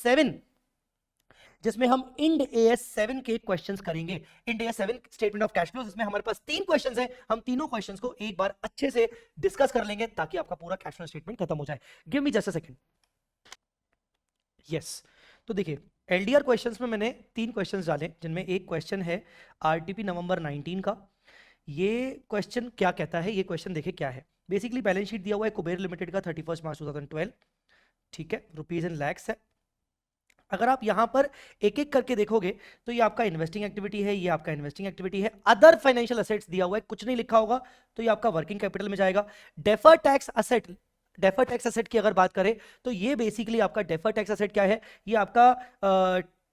7 के क्वेश्चंस करेंगे। Ind AS 7 statement of cash flows, इसमें हमारे पास 3 क्वेश्चंस हैं। हम तीनों क्वेश्चंस को एक बार अच्छे से डिस्कस कर लेंगे ताकि आपका पूरा कैश फ्लो स्टेटमेंट खत्म हो जाए। Give me just a second. Yes, तो देखिए एलडीआर क्वेश्चंस में मैंने 3 क्वेश्चंस डाले, जिनमें एक क्वेश्चन है आरटीपी नवंबर 19 का। ये क्वेश्चन क्या कहता है, ये क्वेश्चन देखिए क्या है। बेसिकली बैलेंस शीट दिया हुआ है कुबेर लिमिटेड का 31 मार्च 2012, ठीक है, रुपीज इन लैक्स है। अगर आप यहां पर एक एक करके देखोगे तो ये आपका इन्वेस्टिंग एक्टिविटी है, ये आपका इन्वेस्टिंग एक्टिविटी है। अदर फाइनेंशियल असेट्स दिया हुआ है, कुछ नहीं लिखा होगा, तो ये आपका वर्किंग कैपिटल में जाएगा। डेफर टैक्स असेट की अगर बात करें तो ये बेसिकली आपका डेफर टैक्स असेट क्या है, ये आपका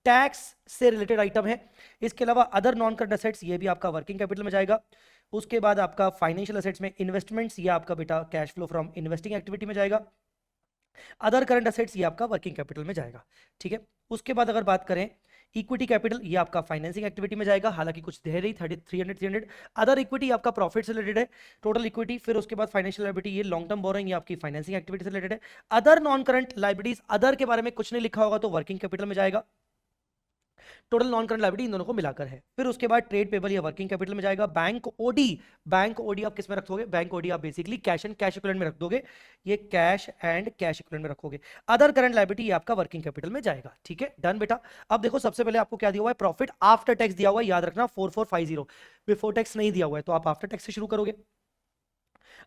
टैक्स से रिलेटेड आइटम है। इसके अलावा अदर नॉन करंट असेट्स, ये भी आपका वर्किंग कैपिटल में जाएगा। उसके बाद आपका फाइनेंशियल असेट्स में इन्वेस्टमेंट्स, ये आपका बेटा cash flow from investing activity में जाएगा। अदर करंट असेट्स, ये आपका वर्किंग कैपिटल में जाएगा, ठीक है। उसके बाद अगर बात करें इक्विटी कैपिटल, ये आपका फाइनेंसिंग एक्टिविटी में जाएगा, हालांकि कुछ दे रही 300। अदर इक्विटी आपका प्रॉफिट से रिलेटेड है, टोटल इक्विटी। फिर उसके बाद फाइनेंशियल लायबिलिटी, ये लॉन्ग टर्म बोरोइंग, ये आपकी फाइनेंसिंग एक्टिविटी से रिलेटेड है। Other non current liabilities, other के बारे में कुछ नहीं लिखा होगा तो वर्किंग कैपिटल में जाएगा। टोटल नॉन करंट लायबिलिटी इन दोनों को मिलाकर है। फिर उसके बाद ट्रेड पेबल या वर्किंग कैपिटल में जाएगा। बैंक ओडी आप किस में रखोगे, बैंक ओडी आप basically cash and cash equivalent में रख दोगे, ये कैश एंड कैश इक्विवेलेंट में रखोगे। अदर करंट लायबिलिटी ये आपका वर्किंग कैपिटल में जाएगा, ठीक है, डन बेटा। अब देखो सबसे पहले आपको क्या दिया हुआ है, प्रॉफिट आफ्टर टैक्स दिया हुआ है, याद रखना 4450, बिफोर टैक्स नहीं दिया हुआ है, तो आप आफ्टर टैक्स से शुरू करोगे,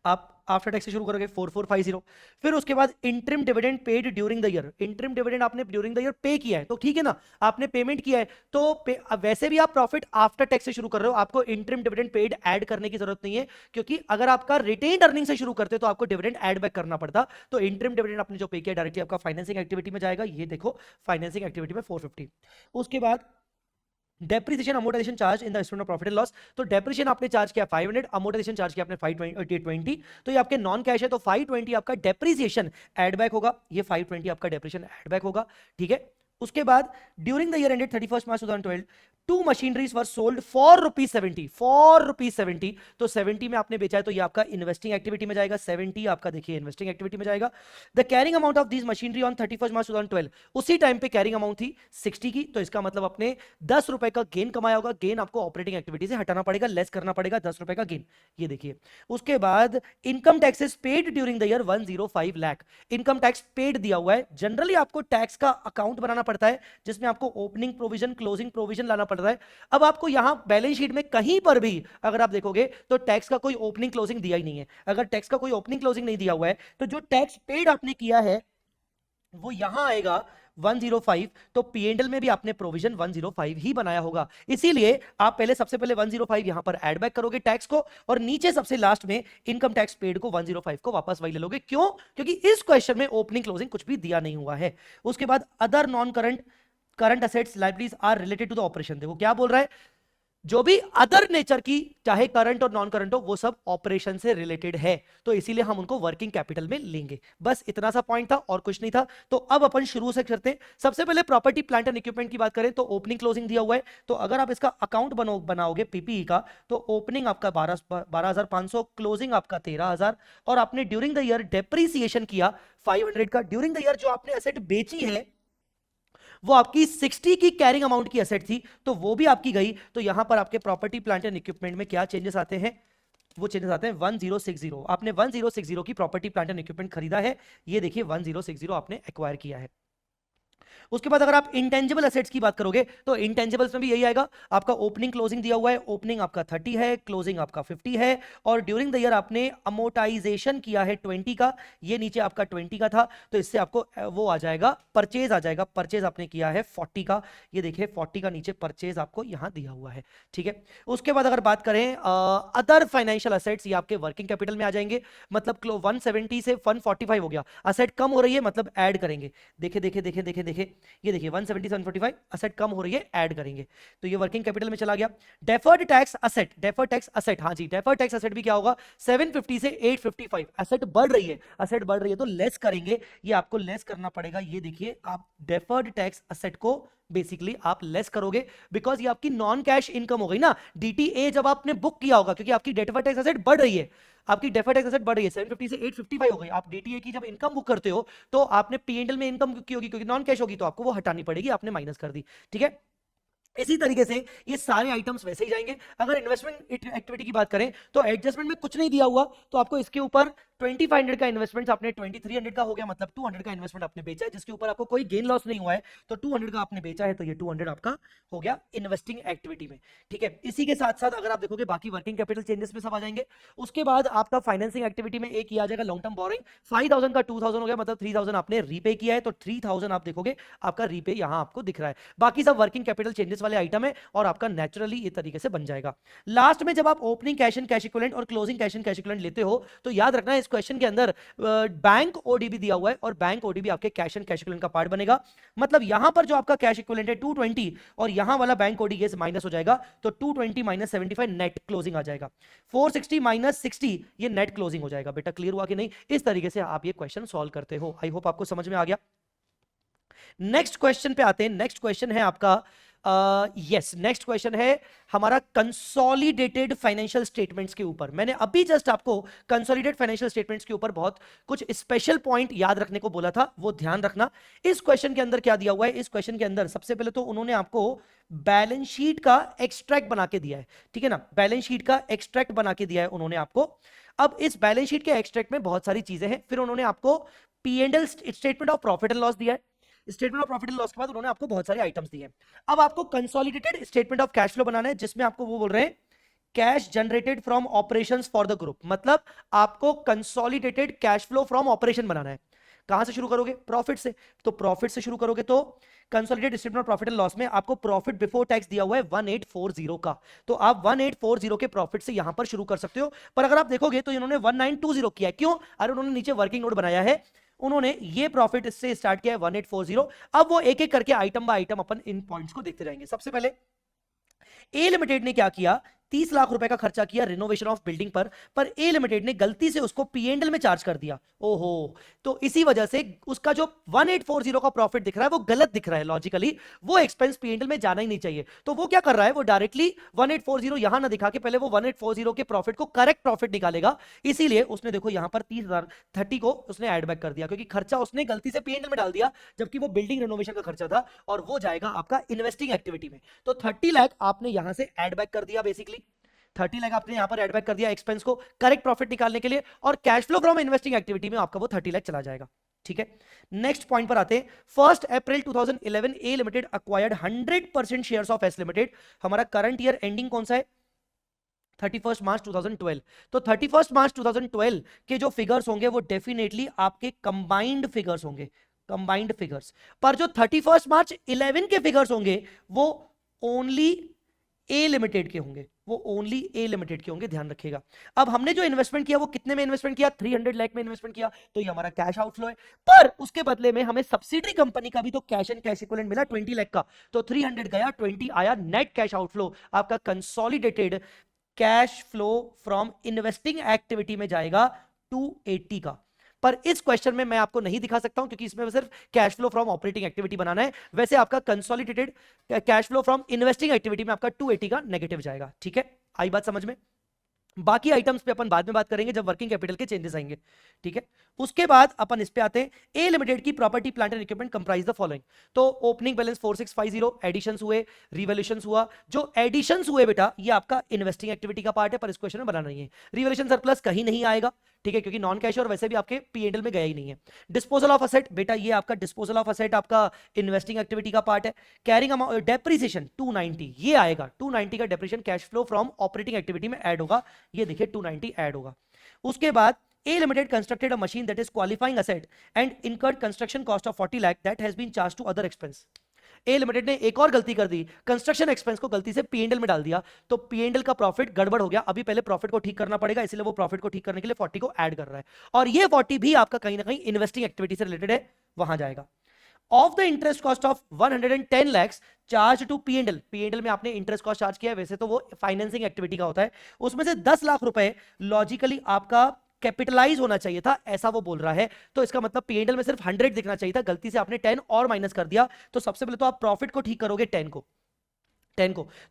आप आफ्टर टैक्स से शुरू करोगे 4450। फिर उसके बाद interim dividend paid during the year, interim dividend आपने ड्यूरिंग द ईयर पे किया है तो ठीक है ना, आपने पेमेंट किया है तो वैसे भी आप प्रॉफिट आफ्टर टैक्स से शुरू कर रहे हो, आपको इंटरिम डिविडेंड पेड ऐड करने की जरूरत नहीं है, क्योंकि अगर आपका रिटेन्ड अर्निंग से शुरू करते तो आपको डिविडेंड ऐड बैक करना पड़ता। तो इंटरिम डिविडेंड आपने जो पे किया डायरेक्टली आपका फाइनेंसिंग एक्टिविटी में जाएगा, ये देखो फाइनेंसिंग एक्टिविटी में 450। उसके बाद depreciation amortisation charge in the statement of profit and loss, तो डेप्रिसिएशन आपने चार्ज किया 500, अमोर्टाइजेशन चार्ज किया आपने 520, तो ये आपके नॉन कैश है, तो 520 आपका डेप्रिसिएशन ऐड बैक होगा, ये 520 आपका डेप्रिसिएशन ऐड बैक होगा, ठीक है। उसके बाद during the year ended 31 March 2012 two machineries were sold for ₹70, तो 70 में आपने बेचा है तो ये आपका इन्वेस्टिंग एक्टिविटी में जाएगा। 70 आपका देखिए इन्वेस्टिंग एक्टिविटी में जाएगा। The carrying amount of this machinery on 31 March 2012, उसी टाइम पे कैरिंग अमाउंट थी 60 की, तो इसका मतलब आपने 10 रुपए का गेन कमाया होगा। गेन आपको ऑपरेटिंग एक्टिविटी से हटाना पड़ेगा, लेस करना पड़ेगा 10 रुपए का गेन, ये देखिए। उसके बाद income taxes paid during the year 105 lakh, income tax paid दिया हुआ है। जनरली आपको टैक्स का अकाउंट बनाना पड़ता है जिसमें आपको ओपनिंग प्रोविजन क्लोजिंग प्रोविजन लाना पड़ता है। अब आपको यहां बैलेंस शीट में कहीं पर भी अगर आप देखोगे तो टैक्स का कोई ओपनिंग क्लोजिंग दिया ही नहीं है। अगर टैक्स का कोई ओपनिंग क्लोजिंग नहीं दिया हुआ है तो जो टैक्स पेड आपने किया है वो यहां आएगा 105, तो पीएनएल में भी आपने प्रोविजन 105 ही बनाया होगा, इसीलिए आप पहले सबसे पहले 105 यहां पर ऐड बैक करोगे टैक्स को, और नीचे सबसे लास्ट में इनकम टैक्स पेड को 105 को वापस वही ले लोगे। क्यों? क्योंकि इस क्वेश्चन में ओपनिंग क्लोजिंग कुछ भी दिया नहीं हुआ है। उसके बाद other non current assets liabilities are related to the operation, देखो क्या बोल रहा है, जो भी अदर नेचर की चाहे करंट और नॉन करंट हो वो सब ऑपरेशन से रिलेटेड है, तो इसीलिए हम उनको वर्किंग कैपिटल में लेंगे। बस इतना सा पॉइंट था और कुछ नहीं था। तो अब अपन शुरू से करते हैं। सबसे पहले प्रॉपर्टी प्लांट एंड इक्विपमेंट की बात करें तो ओपनिंग क्लोजिंग दिया हुआ है, तो अगर आप इसका अकाउंट बनाओगे पीपीई का तो ओपनिंग आपका 12,500, क्लोजिंग आपका 13,000, और आपने ड्यूरिंग द ईयर डेप्रीसिएशन किया 500 का। ड्यूरिंग द ईयर जो आपने एसेट बेची है वो आपकी 60 की कैरिंग अमाउंट की एसेट थी, तो वो भी आपकी गई। तो यहां पर आपके प्रॉपर्टी प्लांट एंड इक्विपमेंट में क्या चेंजेस आते हैं, वो चेंजेस आते हैं 1060। आपने 1060 की प्रॉपर्टी प्लांट एंड इक्विपमेंट खरीदा है, ये देखिए 1060 आपने एक्वायर किया है। उसके बाद अगर आप इंटेंजिबल एसेट्स की बात करोगे तो इंटेंजिबल्स में भी यही आएगा, आपका ओपनिंग क्लोजिंग दिया हुआ है, ओपनिंग आपका 30 है, क्लोजिंग आपका 50 है, और ड्यूरिंग द ईयर आपने अमोर्टाइजेशन किया है 20 का, ये नीचे आपका 20 का था, तो इससे आपको वो आ जाएगा, परचेज आ जाएगा, परचेज आपने किया है 40 का, ये देखिए 40 का नीचे परचेज आपको यहां दिया हुआ है, ठीक है। उसके बाद अगर बात करें अदर फाइनेंशियल एसेट्स, ये आपके वर्किंग कैपिटल में आ जाएंगे, मतलब 170 से 145 हो गया, असेट कम हो रही है मतलब ऐड करेंगे, देखे देखे देखे देखे देखे, ये देखिए 170 से 145 असेट कम हो रही है, ऐड करेंगे, तो ये वर्किंग कैपिटल में चला गया। Deferred tax asset, deferred tax asset, हाँ जी, डेफर्ड टैक्स असेट भी क्या होगा, 750 से 855, असेट बढ़ रही है, असेट बढ़ रही है तो लेस करेंगे, ये आपको लेस करना पड़ेगा, ये देखिए आप डेफर्ड टैक्स असेट को बेसिकली आप लेस करोगे, बिकॉज ये आपकी नॉन कैश इनकम हो गई ना, डीटीए जब आपने बुक किया होगा, क्योंकि आपकी डेफर्ड टैक्स एसेट बढ़ रही है, आपकी डेफर्ड टैक्स एसेट बढ़ रही है, 750 से 855 हो गई, आप डीटीए की जब इनकम बुक करते हो तो आपने पीएनएल में इनकम की होगी, क्योंकि नॉन कैश होगी तो आपको वो हटानी पड़ेगी, आपने माइनस कर दी, ठीक है। इसी तरीके से ये सारे आइटम्स वैसे ही जाएंगे। अगर इन्वेस्टमेंट एक्टिविटी की बात करें तो एडजस्टमेंट में कुछ नहीं दिया हुआ, तो आपको इसके ऊपर 2500 का इन्वेस्टमेंट आपने 2300 का हो गया, मतलब 200 का इन्वेस्टमेंट आपने बेचा है, जिसके ऊपर आपको कोई गेन लॉस नहीं हुआ है, तो 200 का आपने बेचा है, तो ये 200 आपका हो गया इन्वेस्टिंग एक्टिविटी में, ठीक है। इसी के साथ साथ अगर आप देखोगे बाकी वर्किंग कैपिटल चेंजेस में सब आ जाएंगे। उसके बाद आपका फाइनेंसिंग एक्टिविटी में एक ही आ जाएगा लॉन्ग टर्म बोरिंग, 5000 का 2000 हो गया, मतलब 3000 आपने रीपे किया है, तो 3000 आप देखोगे आपका रीपे यहां आपको दिख रहा है। बाकी सब वर्किंग कैपिटल चेंजेस वाले आइटम है और आपका नेचुरली ये तरीके से बन जाएगा। लास्ट में जब आप opening cash and cash equivalent और closing cash and cash equivalent लेते हो तो याद रखना इस क्वेश्चन के अंदर बैंक ओडीबी दिया हुआ है और बैंक ओडीबी आपके कैश एंड कैश इक्विवेलेंट का पार्ट बनेगा, मतलब यहां पर जो आपका कैश इक्विवेलेंट है 220 और यहां वाला बैंक ओडी माइनस हो जाएगा, तो 220 माइनस 75 नेट क्लोजिंग आ जाएगा, 460 माइनस 60 ये नेट क्लोजिंग हो जाएगा। बेटा क्लियर हुआ कि नहीं? इस तरीके से आप ये क्वेश्चन सॉल्व करते हो। आई होप आपको समझ में आ गया। नेक्स्ट क्वेश्चन पे आते हैं। नेक्स्ट क्वेश्चन है आपका नेक्स्ट क्वेश्चन है हमारा कंसोलिडेटेड फाइनेंशियल स्टेटमेंट्स के ऊपर। मैंने अभी जस्ट आपको कंसोलिडेटेड फाइनेंशियल स्टेटमेंट्स के ऊपर बहुत कुछ स्पेशल पॉइंट याद रखने को बोला था, वो ध्यान रखना। इस क्वेश्चन के अंदर क्या दिया हुआ है, इस क्वेश्चन के अंदर सबसे पहले तो उन्होंने आपको बैलेंस शीट का एक्सट्रैक्ट बना के दिया है, ठीक है ना, बैलेंस शीट का एक्सट्रैक्ट बना के दिया है उन्होंने आपको। अब इस बैलेंस शीट के एक्सट्रैक्ट में बहुत सारी चीजें हैं, फिर उन्होंने आपको P&L statement of profit and loss दिया है, statement of profit and loss के बाद उन्होंने आपको बहुत सारे आइटम्स दिए हैं। अब आपको consolidated statement of cash flow बनाना है, जिसमें आपको वो बोल रहे हैं cash generated from operations for the group, मतलब आपको consolidated cash flow from operation बनाना है। कहां से शुरू करोगे? प्रॉफिट से, तो प्रॉफिट से शुरू करोगे तो consolidated statement of profit and loss में आपको प्रॉफिट बिफोर टैक्स दिया हुआ है 1840 का, तो आप 1840 के प्रॉफिट से यहां पर शुरू कर सकते हो। पर अगर आप देखोगे तो इन्होंने 1920 किया है, क्यों? अरे उन्होंने नीचे वर्किंग नोट बनाया है, उन्होंने ये प्रॉफिट से स्टार्ट किया है 1840। अब वो एक एक करके item by item upon in points को देखते रहेंगे। सबसे पहले ए लिमिटेड ने क्या किया, 30 लाख रुपए का खर्चा किया रिनोवेशन ऑफ बिल्डिंग पर ए लिमिटेड ने गलती से उसको पीएनएल में चार्ज कर दिया। ओहो, तो इसी वजह से उसका जो 1840 का प्रॉफिट दिख रहा है वो गलत दिख रहा है लॉजिकली, वो एक्सपेंस पीएनएल में जाना ही नहीं चाहिए। तो वो क्या कर रहा है, वो डायरेक्टली 1840 यहां ना दिखा के पहले वो 1840 के प्रॉफिट को करेक्ट प्रॉफिट निकालेगा, इसीलिए उसने देखो यहां पर 30 को उसने एड बैक कर दिया, क्योंकि खर्चा उसने गलती से पीएनएल में डाल दिया, जबकि वो बिल्डिंग रिनोवेशन का खर्चा था और वो जाएगा आपका इन्वेस्टिंग एक्टिविटी में। तो 30 लाख आपने यहां से एड बैक कर दिया, बेसिकली 30 लाख आपने यहां पर एड बैक कर दिया एक्सपेंस को करेक्ट प्रॉफिट निकालने के लिए, और cash flow from investing activity में आपका वो 30 लाख चला जाएगा, ठीक है। नेक्स्ट पॉइंट पर आते हैं। 1 April 2011 A limited acquired 100% shares of S limited. हमारा करंट ईयर एंडिंग कौन सा है? 31 मार्च 2012। तो 31 मार्च 2012 के जो फिगर्स होंगे वो डेफिनेटली आपके कंबाइंड फिगर्स होंगे, कंबाइंड फिगर्स। पर जो 31 मार्च 11 के फिगर्स होंगे वो ओनली ए लिमिटेड के होंगे, वो ओनली ए लिमिटेड के होंगे, ध्यान रखिएगा। अब हमने जो इन्वेस्टमेंट किया वो कितने में इन्वेस्टमेंट किया? 300 लाख में इन्वेस्टमेंट किया, तो ये हमारा कैश आउटफ्लो है। पर उसके बदले में हमें सब्सिडरी कंपनी का भी तो कैश एंड कैश इक्विवेलेंट मिला 20 लाख का, तो 300 गया 20 आया, नेट कैश आउटफ्लो आपका consolidated cash flow from investing activity में जाएगा 280 का। पर इस क्वेश्चन में मैं आपको नहीं दिखा सकता हूं क्योंकि इसमें सिर्फ cash flow from operating activity बनाना है। वैसे आपका consolidated cash flow from investing activity में आपका 280 का नेगेटिव जाएगा, ठीक है। आई बात समझ में? बाकी आइटम्स पे अपन बाद में बात करेंगे जब वर्किंग कैपिटल के चेंजेस आएंगे, ठीक है। उसके बाद अपन इस पे आते हैं। ए लिमिटेड की property plant and equipment comprise the following. तो ओपनिंग बैलेंस 4650, एडिशंस हुए, रिवैल्यूएशंस हुआ। जो एडिशंस हुए बेटा ये आपका इन्वेस्टिंग एक्टिविटी का पार्ट है, पर इस क्वेश्चन में बनाना नहीं है। रिवैल्यूएशन सरप्लस कहीं नहीं आएगा, ठीक है, क्योंकि नॉन कैश और वैसे भी आपके पीएनएल में गया ही नहीं है। डिस्पोजल ऑफ असेट, बेटा ये आपका डिस्पोजल ऑफ असेट आपका इन्वेस्टिंग एक्टिविटी का पार्ट है। कैरिंग अमाउंट, डेप्रिसिएशन 290 ये आएगा, 290 का depreciation cash flow from operating activity में ऐड होगा, ये देखिए 290 ऐड होगा। उसके बाद A Limited constructed a machine that is qualifying asset and incurred construction cost of 40 lakh that has been charged to other expense. A limited ने एक और गलती कर दी, कंस्ट्रक्शन एक्सपेंस को गलती से पीएनएल में डाल दिया, तो पीएनएल का प्रॉफिट गड़बड़ हो गया। अभी पहले प्रॉफिट को ठीक करना पड़ेगा, इसलिए वो प्रॉफिट को ठीक करने के लिए 40 को ऐड कर रहा है, और ये 40 भी आपका कहीं ना कहीं इन्वेस्टिंग एक्टिविटी से रिलेटेड है, वहां जाएगा। Of the interest cost of 110 lakhs charge to PNL, PNL में आपने इंटरेस्ट कॉस्ट चार्ज किया है, वैसे तो वो फाइनेंसिंग एक्टिविटी का होता है, उसमें से 10 लाख रुपए लॉजिकली आपका कैपिटलाइज होना चाहिए था, ऐसा वो बोल रहा है। तो इसका मतलब पीएनएल में सिर्फ 100 दिखना चाहिए था, गलती से आपने 10 और माइनस कर दिया। तो सबसे पहले तो आप प्रॉफिट को ठीक करोगे 10 को,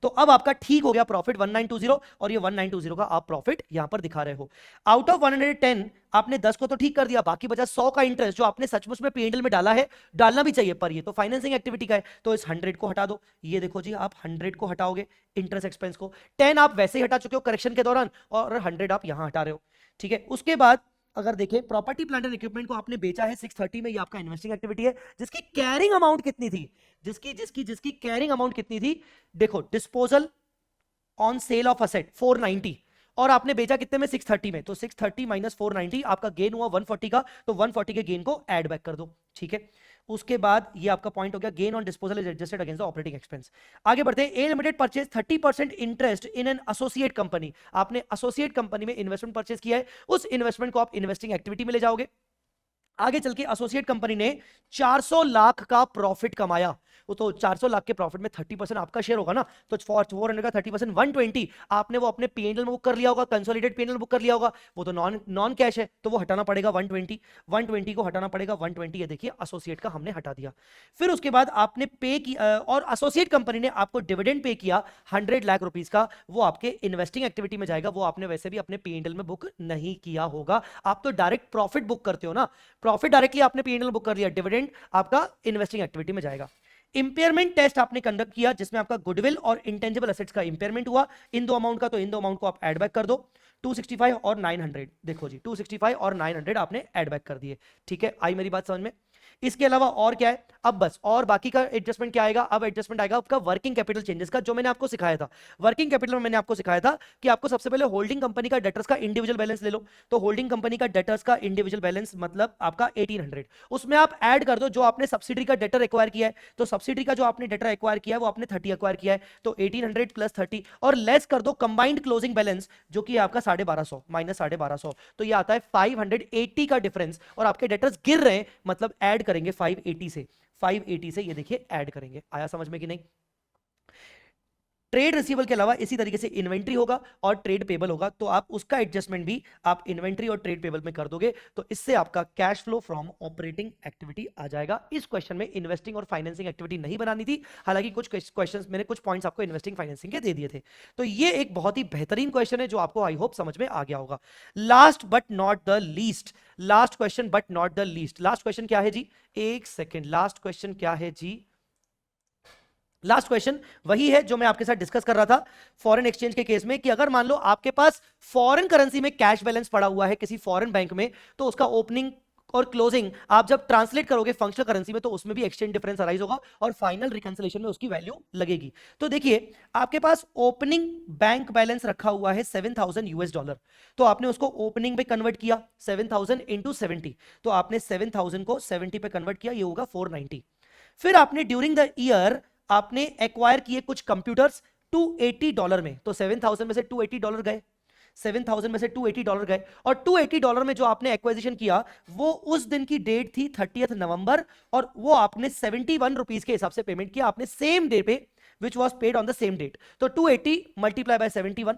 तो अब आपका ठीक हो गया प्रॉफिट 1920, और ये 1920 का आप प्रॉफिट यहां पर दिखा रहे हो। आउट ऑफ 110 आपने 10 को तो ठीक कर दिया, बाकी बचा 100 का इंटरेस्ट जो आपने सचमुच में पीएनएल में डाला है, डालना भी चाहिए, पर ये तो फाइनेंसिंग एक्टिविटी का है, तो इस 100 को हटा दो। ये देखो जी, आप 100 को हटाओगे इंटरेस्ट एक्सपेंस को, 10 आप वैसे ही हटा चुके हो करेक्शन के दौरान, और 100 आप यहां हटा रहे हो, ठीक है। उसके बाद अगर देखें प्रॉपर्टी प्लांट एंड इक्विपमेंट को आपने बेचा है 630 में, ये आपका इन्वेस्टिंग एक्टिविटी है, जिसकी कैरिंग अमाउंट कितनी थी, जिसकी कैरिंग अमाउंट कितनी थी, देखो disposal on sale of asset 490, और आपने बेचा कितने में 630 में, तो 630 माइनस 490 आपका गेन हुआ 140 का, तो 140 के गेन को ऐड बैक कर दो, ठीक है। उसके बाद ये आपका पॉइंट हो गया, gain on disposal is adjusted against the operating expense. आगे बढ़ते हैं, A limited purchase 30% interest in an associate company, आपने एसोसिएट कंपनी में इन्वेस्टमेंट परचेज किया है, उस इन्वेस्टमेंट को आप इन्वेस्टिंग एक्टिविटी में ले जाओगे। आगे चल के एसोसिएट कंपनी ने 400 लाख का प्रॉफिट कमाया, वो तो 400 लाख के प्रॉफिट में 30% आपका शेयर होगा ना, तो 400 का 30% 120 आपने वो अपने पीएनएल में बुक कर लिया होगा, कंसोलिडेटेड पीएनएल बुक कर लिया होगा, वो तो नॉन कैश है, तो वो हटाना पड़ेगा 120 को हटाना पड़ेगा 120, ये देखिए एसोसिएट का हमने हटा दिया। फिर उसके बाद आपने पे किया, और एसोसिएट कंपनी ने आपको डिविडेंड पे किया 100 लाख रुपीस का, वो आपके इन्वेस्टिंग एक्टिविटी में जाएगा, वो आपने वैसे भी अपने पीएनएल में बुक नहीं किया होगा, आप तो डायरेक्ट प्रॉफिट बुक करते हो ना, प्रॉफिट डायरेक्टली आपने पीएनएल बुक कर लिया, डिविडेंड आपका इन्वेस्टिंग एक्टिविटी में जाएगा। इंपेयरमेंट टेस्ट आपने कंडक्ट किया, जिसमें आपका गुडविल और इंटेंजिबल एसेट्स का इंपेयरमेंट हुआ, इन दो अमाउंट का, तो इन दो अमाउंट को आप ऐड बैक कर दो, 265 और 900, देखो जी 265 और 900 आपने ऐड बैक कर दिए, ठीक है। आई मेरी बात समझ में? इसके अलावा और क्या है, अब बस और बाकी का एडजस्टमेंट क्या आएगा, अब एडजस्टमेंट आएगा आपका वर्किंग कैपिटल चेंजेस का, जो मैंने आपको सिखाया था। वर्किंग कैपिटल में मैंने आपको सिखाया था कि आपको सबसे पहले होल्डिंग कंपनी का डेटर्स का इंडिविजुअल बैलेंस ले लो, तो होल्डिंग कंपनी का डेटर्स का इंडिविजुअल बैलेंस मतलब आपका 1800, उसमें आप ऐड कर दो जो आपने सब्सिडी का डेटर एक्वायर किया है, तो सब्सिडी का जो आपने डेटर एक्वायर किया है वो आपने 30 एक्वायर किया है, तो 1800 प्लस 30, और लेस कर दो कंबाइंड क्लोजिंग बैलेंस जो कि आपका 1250 माइनस 1250, तो ये आता है 580 का डिफरेंस, और आपके डेटर्स गिर रहे हैं, मतलब ऐड करेंगे 580 से ये देखिए ऐड करेंगे। आया समझ में कि नहीं? ट्रेड रिसीवेबल के अलावा इसी तरीके से इन्वेंट्री होगा और ट्रेड पेबल होगा, तो आप उसका एडजस्टमेंट भी आप इन्वेंट्री और ट्रेड पेबल में कर दोगे, तो इससे आपका cash flow from operating activity आ जाएगा। इस क्वेश्चन में इन्वेस्टिंग और फाइनेंसिंग एक्टिविटी नहीं बनानी थी, हालांकि कुछ क्वेश्चंस मैंने कुछ पॉइंट्स आपको इन्वेस्टिंग फाइनेंसिंग के दे दिए थे, तो ये एक बहुत ही बेहतरीन क्वेश्चन है जो आपको आई होप समझ में आ गया होगा। Last but not the least, last question but not the least, last question क्या है जी, एक सेकेंड, लास्ट क्वेश्चन क्या है जी, लास्ट क्वेश्चन वही है जो मैं आपके साथ डिस्कस कर रहा था फॉरेन एक्सचेंज के केस में, कि अगर मान लो आपके पास फॉरेन करेंसी में कैश बैलेंस पड़ा हुआ है किसी फॉरेन बैंक में, तो उसका ओपनिंग और क्लोजिंग आप जब ट्रांसलेट करोगे फंक्शनल करेंसी में, तो उसमें भी एक्सचेंज डिफरेंस अराइज होगा और फाइनल रिकंसिलेशन में उसकी वैल्यू लगेगी। तो देखिए आपके पास ओपनिंग बैंक बैलेंस रखा हुआ है $7,000, तो आपने उसको ओपनिंग पे कन्वर्ट किया 7,000 इंटू 70, तो आपने 7,000 को 70 पे कन्वर्ट किया, ये होगा 490। फिर आपने ड्यूरिंग द ईयर आपने एक्वायर किए कुछ कंप्यूटर्स $280 में, तो 7,000 में से $280 गए, 7,000 में से $280 गए, और $280 में जो आपने एक्वाजिशन किया वो उस दिन की डेट थी 30 नवंबर, और वो आपने 71 रुपीज के हिसाब से पेमेंट किया आपने same day pay, which was paid on the same date. तो 280 मल्टीप्लाई बाय 71,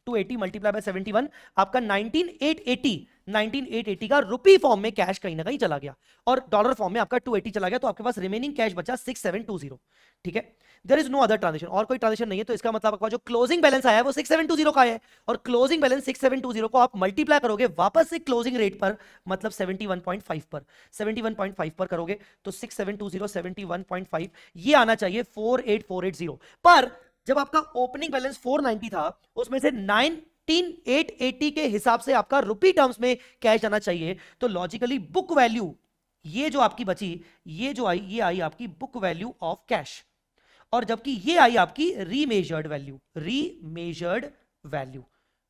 280 मल्टीप्लाई बाय 71 आपका 19,880 का रुपी फॉर्म में कैश कहीं ना कहीं चला गया, और डॉलर फॉर्म में आपका 280 चला गया, तो आपके पास रिमेनिंग कैश बचा 6720, ठीक है। There is no other transaction, और कोई ट्रांजेक्शन नहीं है, तो इसका मतलब आपका जो क्लोजिंग बैलेंस आया है वो 6720 का है, और क्लोजिंग बैलेंस 6720 को आप मल्टीप्लाई करोगे वापस से क्लोजिंग रेट पर, मतलब 71.5 पर, 71.5 पर करोगे, तो 6720 71.5 ये आना चाहिए 48480, पर जब आपका ओपनिंग बैलेंस 490 था, उसमें से 19,880 के हिसाब से आपका रुपी टर्म्स में कैश आना चाहिए, तो लॉजिकली बुक वैल्यू ये जो आपकी बची, ये जो आई, ये आई आपकी बुक वैल्यू ऑफ कैश, और जबकि ये आई आपकी रीमेजर्ड वैल्यू,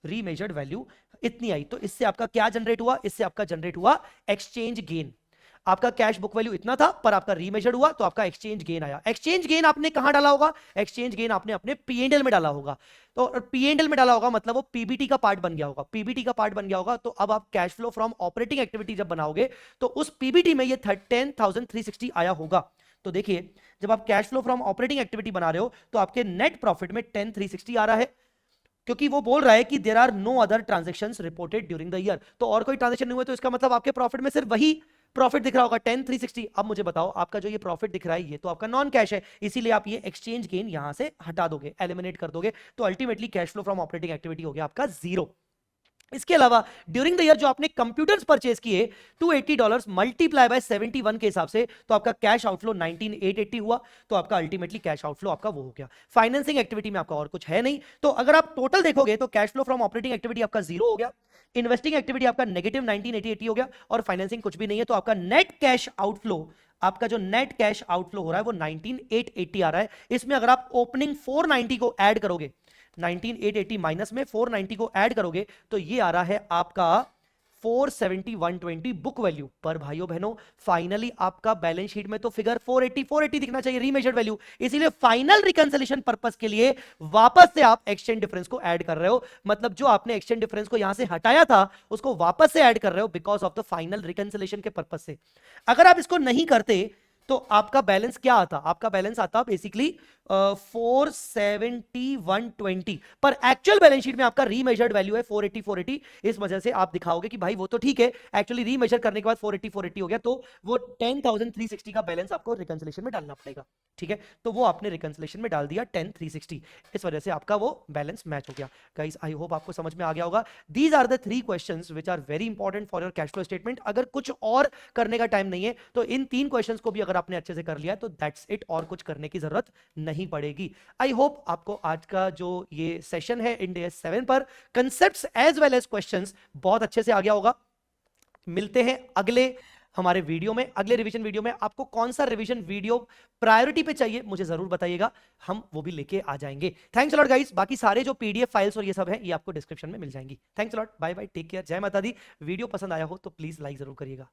रीमेजर्ड वैल्यू इतनी आई। तो इससे आपका क्या जनरेट हुआ? इससे आपका जनरेट हुआ एक्सचेंज गेन। आपका कैश बुक वैल्यू इतना था, पर आपका रीमेजर्ड हुआ तो आपका एक्सचेंज गेन आया। एक्सचेंज गेन आपने कहां डाला होगा? एक्सचेंज गेन आपने अपने पीएनएल में डाला होगा। तो पीएनएल में डाला होगा मतलब वो पीबीटी का पार्ट बन गया होगा, पीबीटी का पार्ट बन गया होगा। तो अब आप cash flow from operating activity जब बनाओगे तो उस पीबीटी में ये 10,360 आया होगा। तो देखिए, जब आप cash flow from operating activity बना रहे हो तो आपके नेट प्रॉफिट में 10,360 आ रहा है, क्योंकि वो बोल रहा है कि there are no other transactions reported during the year. तो और कोई ट्रांजैक्शन नहीं हुआ, तो इसका मतलब आपके प्रॉफिट में सिर्फ वही प्रॉफिट दिख रहा होगा 10,360। अब मुझे बताओ, आपका जो ये प्रॉफिट दिख रहा है ये तो आपका नॉन कैश है, इसीलिए आप ये एक्सचेंज गेन यहां से हटा दोगे, एलिमिनेट कर दोगे। तो ultimately cash flow from operating activity हो गया आपका जीरो। इसके अलावा ड्यूरिंग द ईयर जो आपने कंप्यूटर्स परचेज किए $280 मल्टीप्लाई बाय 71 के हिसाब से, तो आपका कैश आउटफ्लो 19,880 हुआ। तो आपका अल्टीमेटली कैश आउटफ्लो आपका वो हो गया। फाइनेंसिंग एक्टिविटी में आपका और कुछ है नहीं। तो अगर आप टोटल देखोगे तो cash flow from operating activity आपका जीरो हो गया, इन्वेस्टिंग एक्टिविटी आपका नेगेटिव 19,880 हो गया, और फाइनेंसिंग कुछ भी नहीं है। तो आपका नेट कैश आउटफ्लो, आपका जो नेट कैश आउटफ्लो हो रहा है वो 19,880 आ रहा है। इसमें अगर आप ओपनिंग 490 को ऐड करोगे, 19,880 माइनस में 490 को ऐड करोगे तो ये आ रहा है आपका 470,120 बुक वैल्यू। पर भाइयों बहनों, फाइनली आपका बैलेंस शीट में तो फिगर 480 दिखना चाहिए, रीमेजर्ड वैल्यू। इसीलिए फाइनल रिकंसिलिएशन पर्पस के लिए वापस से आप एक्सचेंज डिफरेंस को ऐड कर रहे हो। मतलब जो आपने एक्सचेंज डिफरेंस को यहां से हटाया था उसको वापस से ऐड कर रहे हो because of the final reconciliation के पर्पस से। अगर आप इसको नहीं करते तो आपका बैलेंस क्या आता? आपका बैलेंस आता बेसिकली 470,120, पर एक्चुअल बैलेंस शीट में आपका रीमेजर्ड वैल्यू है 480। इस वजह से आप दिखाओगे कि भाई वो तो ठीक है, एक्चुअली रीमेजर करने के बाद 480 हो गया, तो वो 10,360 का बैलेंस आपको रिकंसिलिएशन में डालना पड़ेगा। ठीक है, तो वो आपने रिकंसिलिएशन में डाल दिया 10,360, इस वजह से आपका वो बैलेंस मैच हो गया। गाइस, आई होप आपको समझ में आ गया होगा। These are the 3 questions which are very important for your cash flow statement. अगर कुछ और करने का टाइम नहीं है तो इन 3 क्वेश्चंस को भी अगर आपने अच्छे से कर लिया तो दैट्स इट, और कुछ करने की जरूरत नहीं पड़ेगी। आई होप आपको आज का जो ये सेशन है इंड AS 7 पर concepts as well as questions बहुत अच्छे से आ गया होगा। मिलते हैं अगले हमारे वीडियो में, अगले रिवीजन वीडियो में। आपको कौन सा रिवीजन वीडियो प्रायोरिटी पे चाहिए मुझे जरूर बताइएगा, हम वो भी लेके आ जाएंगे। Thanks a lot guys. बाकी सारे जो PDF फाइल्स और ये सब है ये आपको डिस्क्रिप्शन में मिल जाएंगी। Thanks a lot, bye bye, take care, जय माता दी। वीडियो पसंद आया हो तो प्लीज लाइक जरूर करिएगा।